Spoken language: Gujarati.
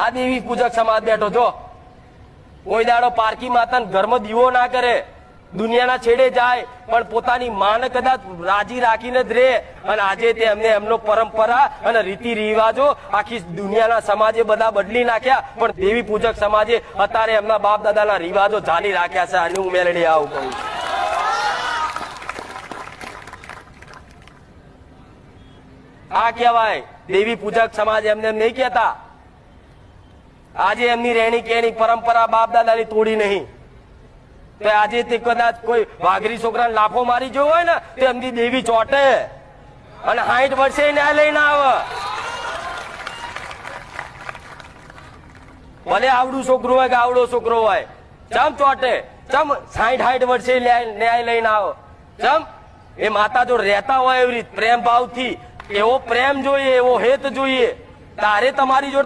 આ દેવી પૂજક સમાજ બેઠો છો. કોઈ દાડો પારકી માતા ઘરમાં દીવો ના કરે, દુનિયાના છેડે જાય, પણ પોતાની માને કદાચ રાજી રાખીને જ રહે. અને આજે તે એમને એમનો પરંપરા અને રીતિ રિવાજો આખી દુનિયાના સમાજે બધા બદલી નાખ્યા, પણ દેવી પૂજક સમાજે અત્યારે એમના બાપ દાદાના રિવાજો ચાલી રાખ્યા છે. આની હું મેલડી આવું કહું. આ કહેવાય દેવી પૂજક સમાજ. એમને એમ નહીં કહેતા. આજે એમની રહેણી કેણી પરંપરા બાપ દાદાની તોડી નહીં, તો આજે તે કદાચ કોઈ વાઘરી છોકરાને લાફો મારી ગયો હોય ને તો એમની દેવી ચોટે અને 60 વર્ષે ન્યાય લઈને આવે. ભલે આવડું છોકરું હોય કે આવડો છોકરો હોય, ચમ ચોટે? ચમ 60 વર્ષે ન્યાય લઈને આવે? ચમ? એ માતા જો રહેતા હોય એવી રીત પ્રેમ ભાવથી, એવો પ્રેમ જોઈએ, એવો હેત જોઈએ, તારે તમારી જોડે